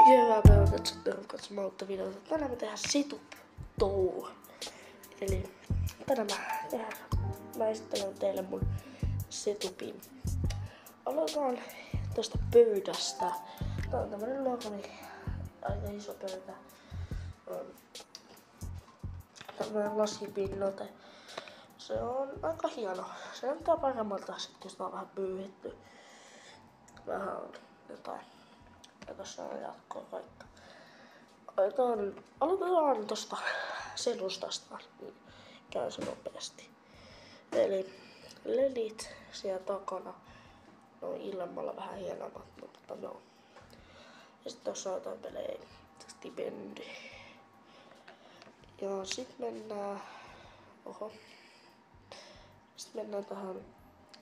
Oikein hyvää päivää, että sä tervetuloa katsomaan uutta videota. Tänään me tehdään Setup Tour. Eli tänään mä esittelen teille mun setupin. Aloitetaan tästä pöydästä. Tää on tämmönen normali, aika iso pöytä. Tämmönen laskipinnoite. Se on aika hieno. Se näyttää paremmalta sitten, jos tää on vähän pyyhitty. Vähän on jotain. Ja tässä on jatkoa kaikka. Aloitetaan tosta selustasta, niin käy se nopeasti. Eli ledit siellä takana. Ne on ilmalla vähän hienommat, mutta no. Ja sit tossa on jotain pelejä. Stipendi. Ja sit mennään... Sit mennään tähän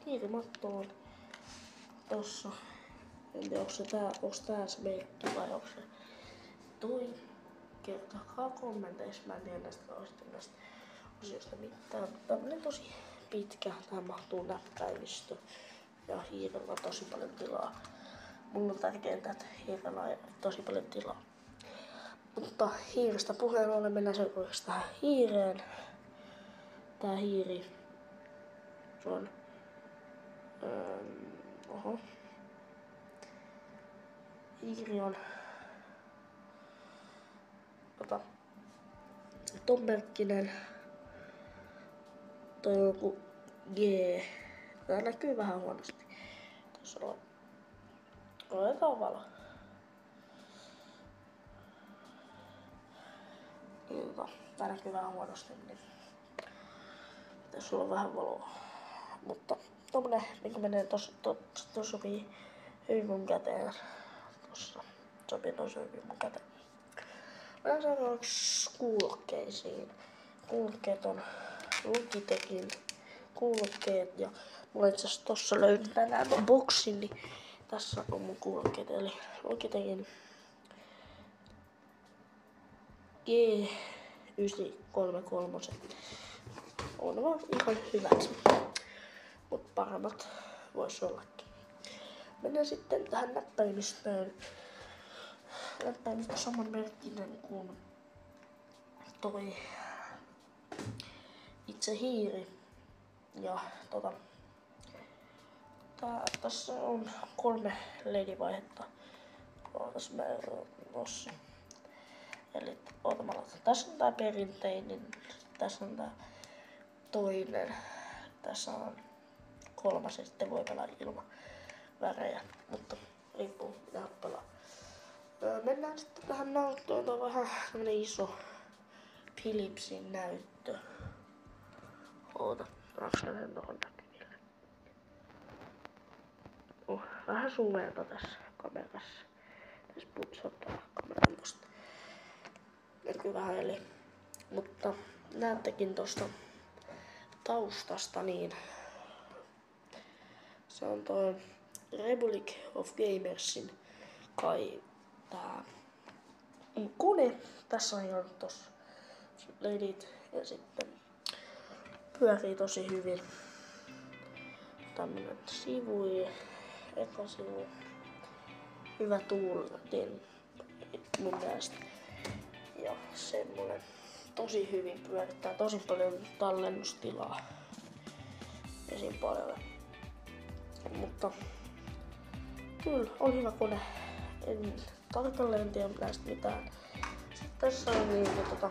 hiirimattoon. Tossa. En tiedä, onks tää se merkki vai onks se toi. Kertokaa kommenteissa, mä en tiedä näistä osioista mitään. Tämmönen tosi pitkä, tähän mahtuu näppäimistö ja hiirellä on tosi paljon tilaa. Mulla on tärkeintä, että hiirellä on tosi paljon tilaa. Mutta hiirestä puheen ollen mennään seuraavaksi tähän hiireen. Tää hiiri, se on... Hiiri on ton merkkinen. Toi on joku G. Tää näkyy vähän huonosti. Tässä on. Otetaan valo. Tää näkyy vähän huonosti. Niin. Tässä on vähän valoa. Mutta tommonen niinku menee tossa sopii hyvin mun käteen. Tossa sopii tosi hyvin mun käteen. Mennään seuraavaksi kuulokkeisiin. Kuulokkeet on Logitechin kuulokkeet ja mulla itse asiassa tossa löytyy tänään mun boksin, niin tässä on mun kuulokkeet. Eli Logitechin G933. On vaan ihan hyvät. Mut paremmat vois ollakin. Mennään sitten tähän näppäimistöön. Näppäimistö saman merkkinen kuin toi itse hiiri. Ja tässä on 3 LED-vaihetta. Tossa. Eli tässä on tää perinteinen, tässä on tää toinen, tässä on 3 ja sitten voi pelaa ilman värejä, mutta riippuu mitä pelaa. Mennään sitten tähän näyttöön, tuo on vähän tämmönen iso Philipsin näyttö. Oota, saanko sen tohon näkyville? Vähän sumeeta tässä kamerassa. Tässä putsottaa kameran tosta. Näkyy vähän eli. Mutta näettekin tosta taustasta niin. Se on toi Republic of Gamersin kai tää kone. Tässä on jo tossa ledit ja sitten pyörii tosi hyvin. Tämmönen sivu ja eka sivu. Hyvä tuuletin mun mielestä. Ja semmonen tosi hyvin pyörittää tosi paljon tallennustilaa esim. Paljon. Mutta kyllä on hyvä kone. En tarkalleen tiedä näistä mitään. Sitten tässä on niinku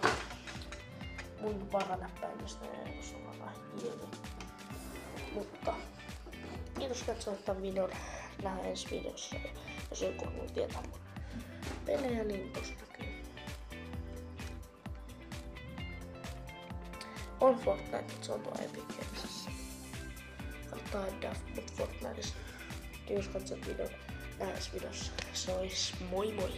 mun varanäppäimistä ja jos on vähän ilmi. Mutta kiitos katsomaan tämän videon. Nähdään ensi videossa. Ja jos joku haluaa tietää mun pelejä, niin tossa näkyy. On Fortnite, se on tuo Epic Gamesissa. Kattaa Daft, mut Fortniteissa. Kiitos katsomaan videon. Nähdään videossa. Se ois moi moi!